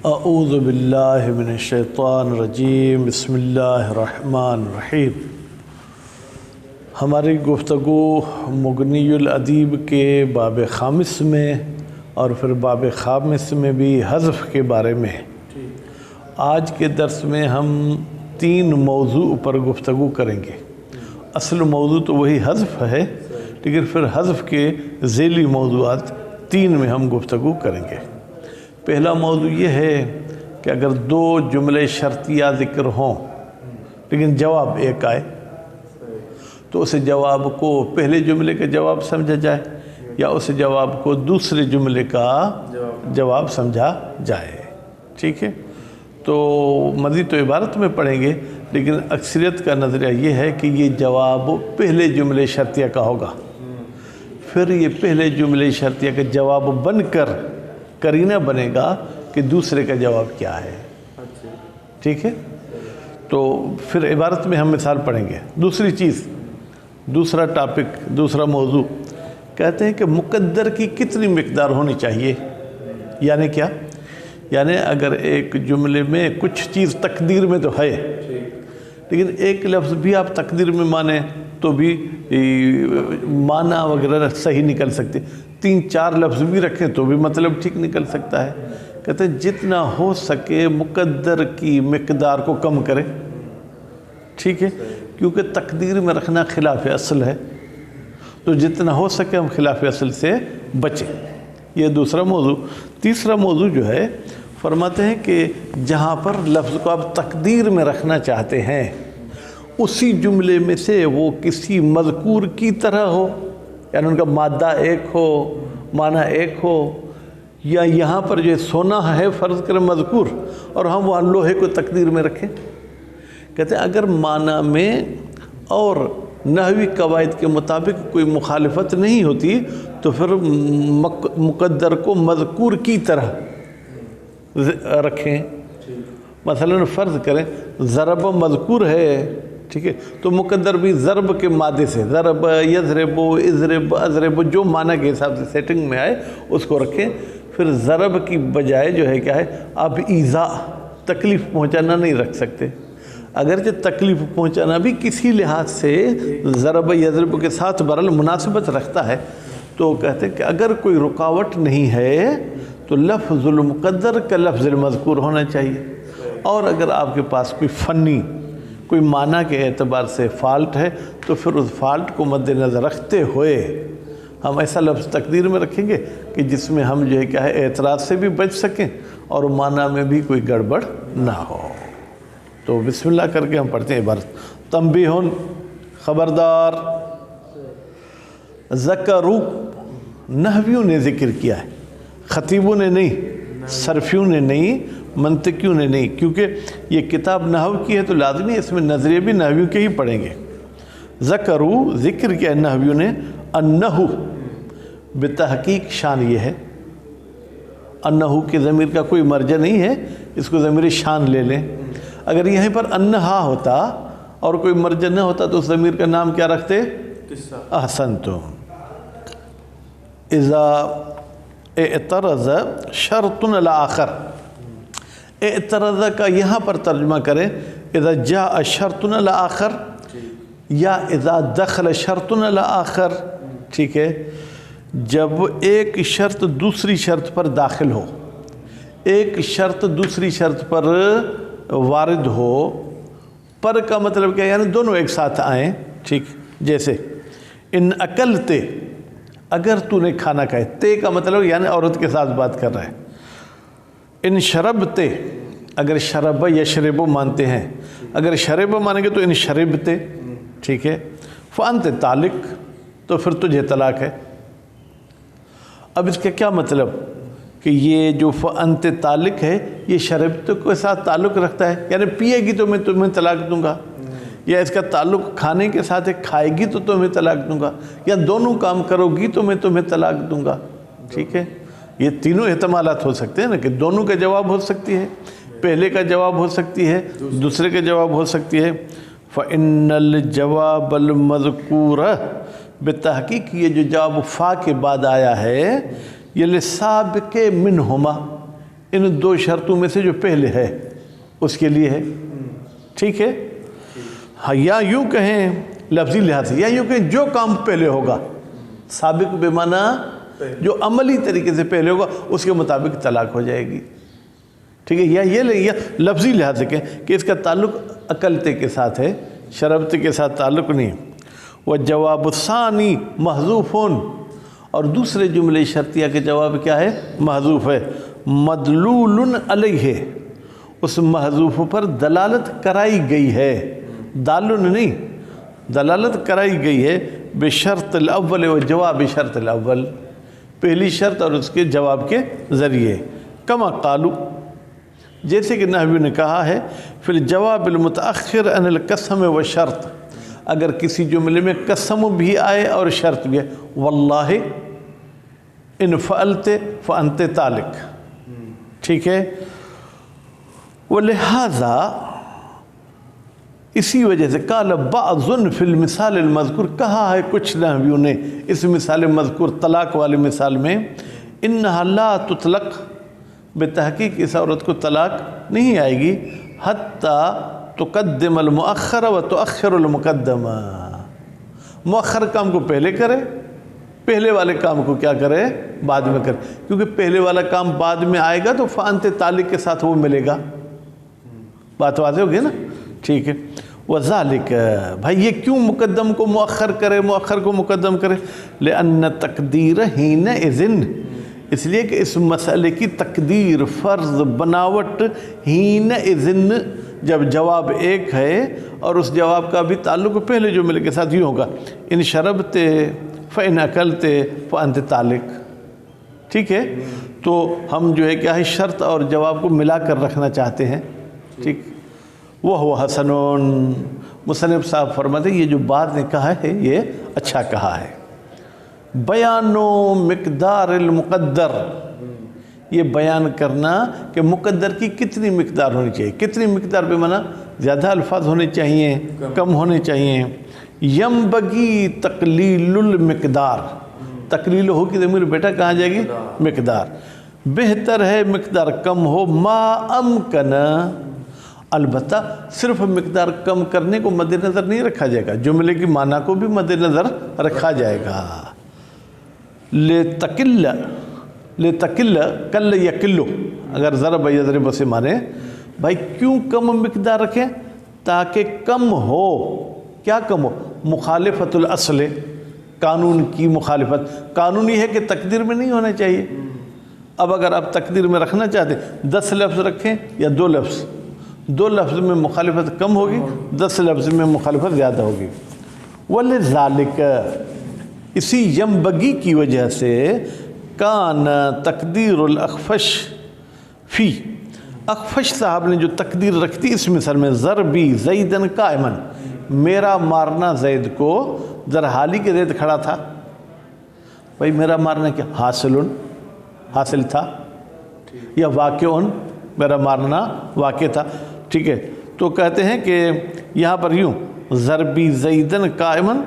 اعوذ باللہ من الشیطان الرجیم بسم اللہ الرحمن الرحیم۔ ہماری گفتگو مغنی الادیب کے باب خامس میں اور پھر باب خامس میں بھی حذف کے بارے میں ہے۔ آج کے درس میں ہم 3 موضوع پر گفتگو کریں گے۔ اصل موضوع تو وہی حذف ہے، لیکن پھر حذف کے ذیلی موضوعات 3 میں ہم گفتگو کریں گے۔ پہلا موضوع یہ ہے کہ اگر 2 جملے شرطیہ ذکر ہوں لیکن جواب ایک آئے تو اسے جواب کو پہلے جملے کا جواب سمجھا جائے یا اس جواب کو دوسرے جملے کا جواب سمجھا جائے۔ ٹھیک ہے، تو مزید تو عبارت میں پڑھیں گے، لیکن اکثریت کا نظریہ یہ ہے کہ یہ جواب پہلے جملے شرطیہ کا ہوگا، پھر یہ پہلے جملے شرطیہ کا جواب بن کر قرینہ بنے گا کہ دوسرے کا جواب کیا ہے۔ ٹھیک ہے، تو پھر عبارت میں ہم مثال پڑھیں گے۔ دوسری چیز، دوسرا ٹاپک، دوسرا موضوع کہتے ہیں کہ مقدر کی کتنی مقدار ہونی چاہیے۔ یعنی کیا؟ یعنی اگر ایک جملے میں کچھ چیز تقدیر میں تو ہے، لیکن ایک لفظ بھی آپ تقدیر میں مانیں تو بھی معنی وغیرہ صحیح نکل سکتے، 3-4 لفظ بھی رکھیں تو بھی مطلب ٹھیک نکل سکتا ہے۔ کہتے ہیں جتنا ہو سکے مقدر کی مقدار کو کم کریں۔ ٹھیک ہے، کیونکہ تقدیر میں رکھنا خلاف اصل ہے، تو جتنا ہو سکے ہم خلاف اصل سے بچیں۔ یہ دوسرا موضوع۔ تیسرا موضوع جو ہے، فرماتے ہیں کہ جہاں پر لفظ کو آپ تقدیر میں رکھنا چاہتے ہیں اسی جملے میں سے وہ کسی مذکور کی طرح ہو، یعنی ان کا مادہ ایک ہو، معنی ایک ہو، یا یہاں پر جو سونا ہے فرض کریں مذکور اور ہم وہاں لوہے کو تقدیر میں رکھیں۔ کہتے ہیں اگر معنی میں اور نحوی قواعد کے مطابق کوئی مخالفت نہیں ہوتی تو پھر مقدر کو مذکور کی طرح رکھیں۔ مثلا فرض کریں ضرب مذکور ہے، ٹھیک ہے، تو مقدر بھی ضرب کے مادے سے، ضرب، یضرب، اضرب، اضرب، جو معنی کے حساب سے سیٹنگ میں آئے اس کو رکھیں۔ پھر ضرب کی بجائے جو ہے کیا ہے، آپ ایذا، تکلیف پہنچانا نہیں رکھ سکتے، اگرچہ تکلیف پہنچانا بھی کسی لحاظ سے ضرب یضرب کے ساتھ برحال مناسبت رکھتا ہے۔ تو کہتے ہیں کہ اگر کوئی رکاوٹ نہیں ہے تو لفظ المقدر کا لفظ المذکور ہونا چاہیے، اور اگر آپ کے پاس کوئی فنی، کوئی معنی کے اعتبار سے فالٹ ہے تو پھر اس فالٹ کو مد نظر رکھتے ہوئے ہم ایسا لفظ تقدیر میں رکھیں گے کہ جس میں ہم جو ہے کیا ہے اعتراض سے بھی بچ سکیں اور معنی میں بھی کوئی گڑبڑ نہ ہو۔ تو بسم اللہ کر کے ہم پڑھتے ہیں عبارت۔ تنبیہن، خبردار، ذکروا، نحویوں نے ذکر کیا ہے، خطیبوں نے نہیں، صرفیوں نے نہیں، منطقیوں نے نہیں، کیونکہ یہ کتاب نحو کی ہے تو لازمی اس میں نظریے بھی نحویوں کے ہی پڑھیں گے۔ ذکروا، ذکر کیا نحویوں نے، انہو، بتحقیق شان یہ ہے، انہو کے ضمیر کا کوئی مرجع نہیں ہے، اس کو ضمیر شان لے لیں۔ اگر یہیں پر انہا ہوتا اور کوئی مرجع نہ ہوتا تو اس ضمیر کا نام کیا رکھتے؟ احسنتم۔ اذا اعترض شرط الاخر، اعترض کا یہاں پر ترجمہ کریں اذا جاء شرط الاخر یا اذا دخل شرط الاخر۔ ٹھیک ہے، جب ایک شرط دوسری شرط پر داخل ہو، ایک شرط دوسری شرط پر وارد ہو، پر کا مطلب کیا ہے، یعنی دونوں ایک ساتھ آئیں۔ ٹھیک، جیسے ان اکلتے، اگر تو نے کھانا کھائے، تے کا مطلب یعنی عورت کے ساتھ بات کر رہا ہے۔ ان شربتے، اگر شرب یشرب مانتے ہیں، اگر شرب مانیں گے تو ان شربتے۔ ٹھیک ہے، فانت طالق، تو پھر تجھے طلاق ہے۔ اب اس کا کیا مطلب کہ یہ جو فانت طالق ہے یہ شربت کے ساتھ تعلق رکھتا ہے، یعنی پیے گی تو میں تمہیں طلاق دوں گا، یا اس کا تعلق کھانے کے ساتھ ہے، کھائے گی تو تمہیں طلاق دوں گا، یا دونوں کام کرو گی تو میں تمہیں طلاق دوں گا۔ ٹھیک ہے، یہ تینوں احتمالات ہو سکتے ہیں نا، کہ دونوں کا جواب ہو سکتی ہے، پہلے کا جواب ہو سکتی ہے، دوسرے کا جواب ہو سکتی ہے۔ فَإِنَّ الْجَوَابَ الْمَذْكُورَ، بتحقیق یہ جو جواب فا کے بعد آیا ہے یہ لسابق منہما، ان دو شرطوں میں سے جو پہلے ہے اس کے لیے ہے، ٹھیک ہے؟ ہاں، یا یوں کہیں لفظی لحاظ سے، یا یوں کہیں جو کام پہلے ہوگا، سابق بے معنی جو عملی طریقے سے پہلے ہوگا اس کے مطابق طلاق ہو جائے گی، ٹھیک ہے؟ یا لفظی لحاظ سے کہیں کہ اس کا تعلق عقلتے کے ساتھ ہے، شربتے کے ساتھ تعلق نہیں۔ وجواب الثانی محذوف، اور دوسرے جملے شرطیہ کے جواب کیا ہے؟ محذوف ہے۔ مدلول علیہ، اس محذوف پر دلالت کرائی گئی ہے، دالن نہیں، دلالت کرائی گئی ہے بشرط الاول و جواب شرط الاول، پہلی شرط اور اس کے جواب کے ذریعے۔ کما قالو، جیسے کہ نحوی نے کہا ہے، فی الجواب المتأخر عن القسم و شرط، اگر کسی جملے میں قسم بھی آئے اور شرط بھی ہے، واللہ ان فعلت فانت طالق، ٹھیک ہے؟ ولہذا اسی وجہ سے قال بعض فی المثال المذکور، کہا ہے کچھ نحویوں نے اس مثال مذکور طلاق والی مثال میں، انہا لا تطلق، بتحقیق اس عورت کو طلاق نہیں آئے گی، حتی تقدم المؤخر و تؤخر المقدم، مؤخر کام کو پہلے کرے، پہلے والے کام کو کیا کرے؟ بعد میں کرے، کیونکہ پہلے والا کام بعد میں آئے گا تو فانت طالق کے ساتھ وہ ملے گا، بات واضح ہوگی نا؟ ٹھیک ہے۔ وذالک، بھائی یہ کیوں مقدم کو مؤخر کرے، مؤخر کو مقدم کرے؟ لأن تقدیر حینئذ، اس لیے کہ اس مسئلے کی تقدیر، فرض، بناوٹ، حینئذ، جب جواب ایک ہے اور اس جواب کا بھی تعلق پہلے جملے کے ساتھ یوں ہوگا، ان شربتے فإن اکلتے فأنت طالق، ٹھیک ہے؟ تو ہم جو ہے کیا ہے، شرط اور جواب کو ملا کر رکھنا چاہتے ہیں، ٹھیک؟ وہ حسن، مصنف صاحب فرماتے ہیں یہ جو بات نے کہا ہے یہ اچھا کہا ہے۔ بیان و مقدار المقدر، یہ بیان کرنا کہ مقدر کی کتنی مقدار ہونی چاہیے، کتنی مقدار بے معنی زیادہ الفاظ ہونے چاہیے، کم ہونے چاہیے۔ ینبغی تقلیل المقدار، تقلیل ہو کی ضمیر بیٹا کہاں جائے گی؟ مقدار، بہتر ہے مقدار کم ہو، ما امکن، البتہ صرف مقدار کم کرنے کو مد نظر نہیں رکھا جائے گا، جملے کی معنی کو بھی مد نظر رکھا جائے گا۔ لتقل، لتقل، کل یقلو، اگر ضرب یضرب سے مانے، بھائی کیوں کم مقدار رکھیں؟ تاکہ کم ہو، کیا کم ہو؟ مخالفت الاصل، قانون کی مخالفت، قانون یہ ہے کہ تقدیر میں نہیں ہونا چاہیے۔ اب اگر آپ تقدیر میں رکھنا چاہتے 10 لفظ رکھیں یا 2 لفظ، 2 لفظ میں مخالفت کم ہوگی، 10 لفظ میں مخالفت زیادہ ہوگی۔ وَلِذَالِكَ، اسی ینبغی کی وجہ سے، کان تقدیر الاخفش فی، اخفش صاحب نے جو تقدیر رکھتی اس مثال میں، ضربی زیدن قائمن، میرا مارنا زید کو، در حالی کے زید کھڑا تھا، بھائی میرا مارنا کیا؟ حاصل، حاصل تھا، یا واقع، میرا مارنا واقع تھا، ٹھیک ہے؟ تو کہتے ہیں کہ یہاں پر یوں، ضربی زیدن قائمن،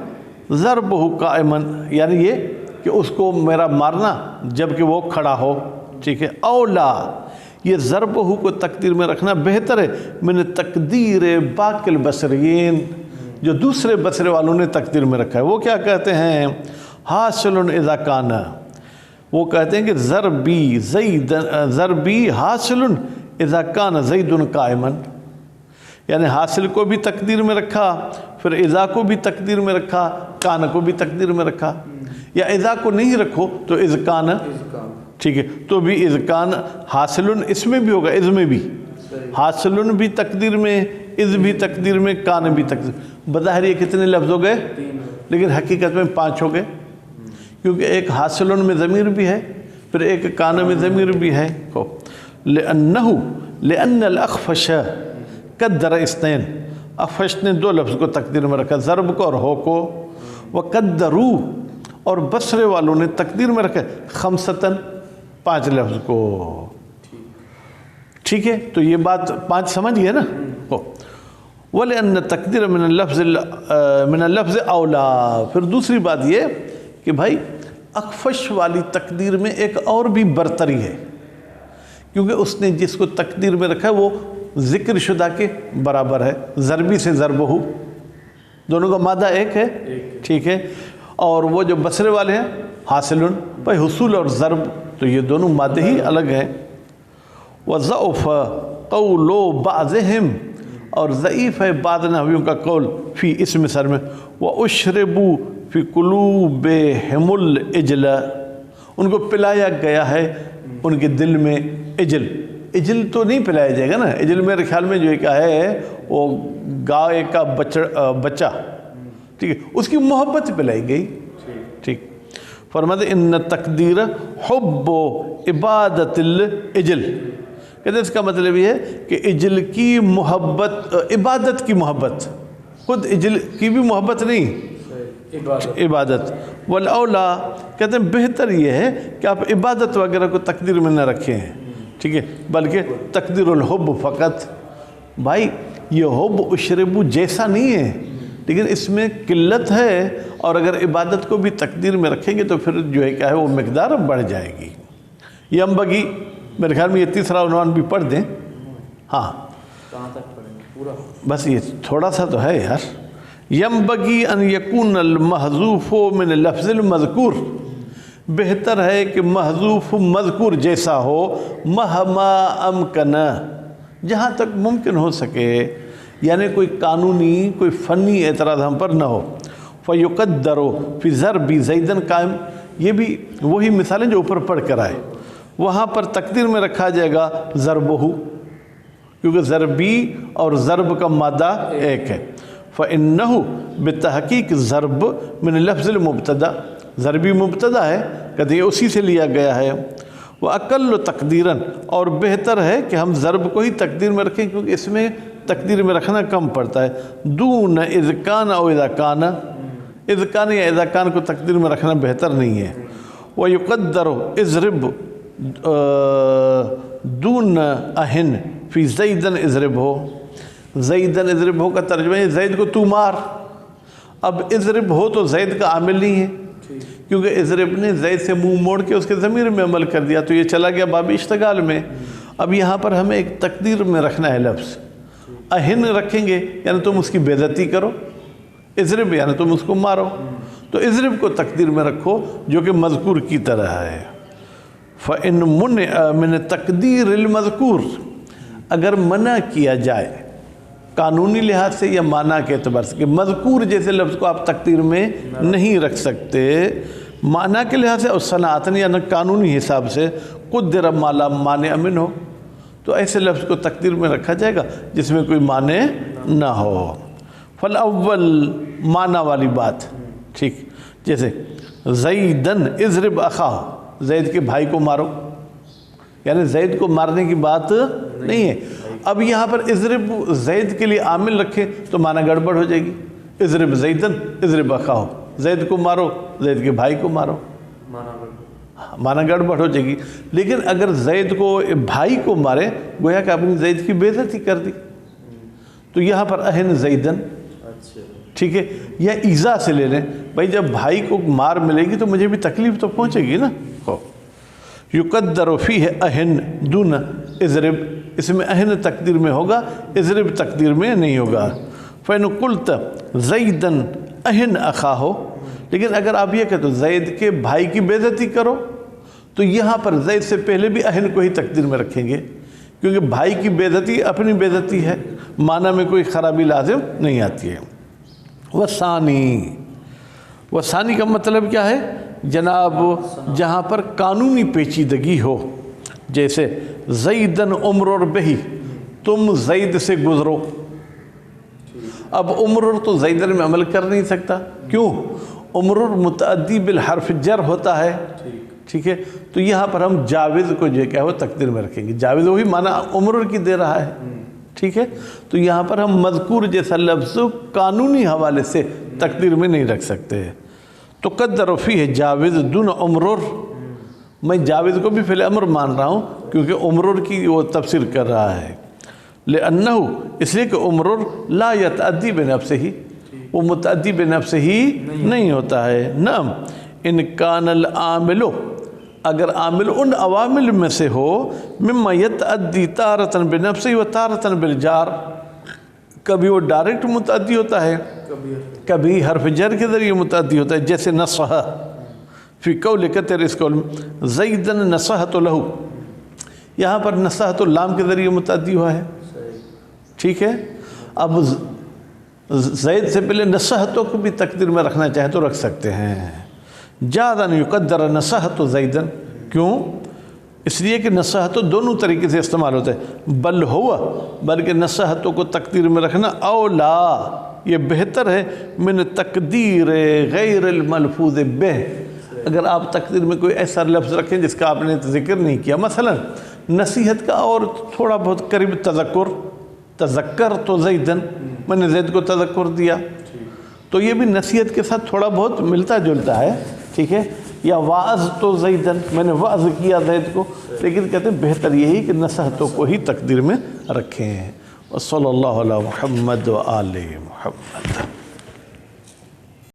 ضربہ قائمن، یعنی یہ کہ اس کو میرا مارنا جبکہ وہ کھڑا ہو، ٹھیک ہے؟ اولا، یہ ضربہ کو تقدیر میں رکھنا بہتر ہے من تقدیر باقی البصرین، جو دوسرے بصرے والوں نے تقدیر میں رکھا ہے۔ وہ کیا کہتے ہیں؟ حاصل اذا کان، وہ کہتے ہیں کہ ضربی زید، ضربی حاصل اذا کان زید قائمن، یعنی حاصل کو بھی تقدیر میں رکھا، پھر اذا کو بھی تقدیر میں رکھا، کان کو بھی تقدیر میں رکھا، یا اذا کو نہیں رکھو تو اذ کان، ٹھیک ہے؟ تو بھی اذ کان، حاصل اس میں بھی ہوگا، اذ میں بھی، حاصل بھی تقدیر میں، اذ بھی تقدیر میں، کان بھی تقدیر۔ بظاہر یہ کتنے لفظ ہو گئے، لیکن حقیقت میں 5 ہو گئے، کیونکہ ایک حاصل میں ضمیر بھی ہے، پھر ایک کان میں ضمیر بھی ہے۔ لأن الاخفش قدر اثنین، اخفش نے 2 لفظ کو تقدیر میں رکھا، ضرب کو اور ہو کو، وقدروا، اور بصرے والوں نے تقدیر میں رکھا خمسطن، 5 لفظ کو، ٹھیک ہے؟ تو یہ بات 5 سمجھ گئے نا؟ وَلِأَنَّ تقدیر من اللفظ اولا، پھر دوسری بات یہ کہ بھائی اخفش والی تقدیر میں ایک اور بھی برتری ہے کیونکہ اس نے جس کو تقدیر میں رکھا ہے وہ ذکر شدہ کے برابر ہے، ضربی سے ضربہ، دونوں کا مادہ ایک ہے، ٹھیک ہے. اور وہ جو بصرے والے ہیں حاصل، بھائی حصول اور ضرب تو یہ دونوں مادے ہی الگ ہیں. وضعف قول بعضهم، اور ضعیف ہے بعض نحویوں کا قول فی اس مصر میں. واشربوا فی قلوبہم العجل، ان کو پلایا گیا ہے ان کے دل میں عجل. عجل تو نہیں پلایا جائے گا نا، عجل میرے خیال میں جو کیا ہے وہ گائے کا بچہ، ٹھیک ہے، اس کی محبت پلائی گئی. ٹھیک. فرماتے ان تقدیر حب و عبادت العجل، کہتے ہیں اس کا مطلب یہ ہے کہ عجل کی محبت، عبادت کی محبت، خود عجل کی بھی محبت نہیں، عبادت. والاولا، کہتے ہیں بہتر یہ ہے کہ آپ عبادت وغیرہ کو تقدیر میں نہ رکھیں، ٹھیک ہے، بلکہ تقدیر الحب فقط. بھائی یہ حب اشربو جیسا نہیں ہے، لیکن اس میں قلت ہے، اور اگر عبادت کو بھی تقدیر میں رکھیں گے تو پھر جو ہے کیا ہے وہ مقدار بڑھ جائے گی. ینبغی، میرے خیال میں یہ تیسرا عنوان بھی پڑھ دیں. ہاں کہاں تک پڑھیں گے پورا؟ بس یہ تھوڑا سا تو ہے یار. ینبغی ان یکون المحذوف من لفظ المذکور، بہتر ہے کہ محذوف مذکور جیسا ہو، مہما امکن، جہاں تک ممکن ہو سکے، یعنی کوئی قانونی کوئی فنی اعتراض ہم پر نہ ہو. فیقدر فی ضرب زیدن قائم، یہ بھی وہی مثالیں جو اوپر پڑھ کر آئے، وہاں پر تقدیر میں رکھا جائے گا ضربہ، کیونکہ ضربی اور ضرب کا مادہ ایک ہے. فإنہ بتحقیق ضرب من لفظ المبتدا، ضربی مبتدا ہے، کہتے ہیں اسی سے لیا گیا ہے. وَأَقَلُّ تقدیراً، اور بہتر ہے کہ ہم ضرب کو ہی تقدیر میں رکھیں کیونکہ اس میں تقدیر میں رکھنا کم پڑتا ہے. دون اذ کان او اذا کان، اذ کان یا اذا کان کو تقدیر میں رکھنا بہتر نہیں ہے. وَيُقَدَّرُ اضرب دون اہن فی زیدن اضرب ہو، زیدن اضرب ہو کا ترجمہ ہے زید کو تو مار. اب اضرب ہو تو زید کا عامل نہیں ہے، کیونکہ اضرب نے زید سے منہ موڑ کے اس کے ضمیر میں عمل کر دیا تو یہ چلا گیا باب اشتغال میں. اب یہاں پر ہمیں ایک تقدیر میں رکھنا ہے لفظ. اہن رکھیں گے یعنی تم اس کی بے عزتی کرو، اضرب یعنی تم اس کو مارو، تو اضرب کو تقدیر میں رکھو جو کہ مذکور کی طرح ہے. فَإِن مُنِعَ مِنْ تَقْدِيرِ الْمَذْكُورِ، اگر منع کیا جائے قانونی لحاظ سے یا معنی کے اعتبار سے کہ مذکور جیسے لفظ کو آپ تقدیر میں نہیں رکھ سکتے، معنی کے لحاظ سے اور صنعتاً یا قانونی حساب سے قدر ما لا مانع منہ ہو، تو ایسے لفظ کو تقدیر میں رکھا جائے گا جس میں کوئی معنی نہ ہو. فالاول معنی والی بات، ٹھیک، جیسے زیدن اضرب اخاہ، زید کے بھائی کو مارو، یعنی زید کو مارنے کی بات نہیں ہے. اب یہاں پر اضرب زید کے لیے عامل رکھے تو معنی گڑبڑ ہو جائے گی. اضرب زیدن اضرب اخاہ، زید کو مارو، زید کے بھائی کو مارو، معنی گڑبڑ ہو جائے گی. لیکن اگر زید کو بھائی کو مارے گویا کہ اپنی زید کی بے عزتی کر دی، تو یہاں پر اہن زیدن، ٹھیک ہے، یا ایذا سے لے لیں، بھائی جب بھائی کو مار ملے گی تو مجھے بھی تکلیف تو پہنچے گی نا. یقدر فیہ اہن دون اضرب، اس میں اہن تقدیر میں ہوگا، اضرب تقدیر میں نہیں ہوگا. فَإِنْ قُلْتَ زَيْدًا اہن اخاہ، لیکن اگر آپ یہ کہتے زید کے بھائی کی بے عزتی کرو تو یہاں پر زید سے پہلے بھی اہن کو ہی تقدیر میں رکھیں گے، کیونکہ بھائی کی بے عزتی اپنی بے عزتی ہے، معنی میں کوئی خرابی لازم نہیں آتی ہے. وثانی کا مطلب کیا ہے جناب؟ جہاں پر قانونی پیچیدگی ہو، جیسے زیدن عمر بہی، تم زید سے گزرو. اب عمر تو زیدن میں عمل کر نہیں سکتا، کیوں؟ عمر متعدی بالحرف جر ہوتا ہے، ٹھیک ہے، تو یہاں پر ہم جاوز کو جو کیا وہ تقدیر میں رکھیں گے. جاوز وہی معنی عمر کی دے رہا ہے، ٹھیک ہے، تو یہاں پر ہم مذکور جیسا لفظ قانونی حوالے سے تقدیر میں نہیں رکھ سکتے. تو قدر فیہ جاوز دون عمر، میں جاوز کو بھی فعل امر مان رہا ہوں کیونکہ عمر کی وہ تفسیر کر رہا ہے. لأنہ، اس لیے کہ عمر لا یتعدی بنفسہ، وہ متعدی بنفسہ ہی نہیں ہوتا ہے. نعم ان کان العامل، اگر عامل ان عوامل میں سے ہو مما یتعدی تارتاً بنفسی و تارتاً بالجار، کبھی وہ ڈائریکٹ متعدی ہوتا ہے، کبھی حرف جر کے ذریعے متعدی ہوتا ہے، جیسے نصح فی قولک تیرے اس قول میں زیدن نصحت لہو، یہاں پر نصحت اللام کے ذریعے متعدی ہوا ہے، ٹھیک ہے۔ اب زید سے پہلے نصحتوں کو بھی تقدیر میں رکھنا چاہے تو رکھ سکتے ہیں، جادن یقدر نصحت زیدن، کیوں؟ اس لیے کہ نصحتوں دونوں طریقے سے استعمال ہوتا ہے، بل ہوا، بلکہ نصحتوں کو تقدیر میں رکھنا اولا، یہ بہتر ہے من تقدیر غیر الملفوظ بہ، اگر آپ تقدیر میں کوئی ایسا لفظ رکھیں جس کا آپ نے ذکر نہیں کیا، مثلا نصیحت کا اور تھوڑا بہت قریب تذکر تو زیدن، میں نے زید کو تذکر دیا، تو یہ بھی نصیحت کے ساتھ تھوڑا بہت ملتا جلتا ہے، ٹھیک ہے، یا وعظ تو زیدن، میں نے وعظ کیا زید کو، لیکن کہتے ہیں بہتر یہی کہ نصیحتوں کو ہی تقدیر میں رکھیں۔ وصلی اللہ علی محمد و آل محمد۔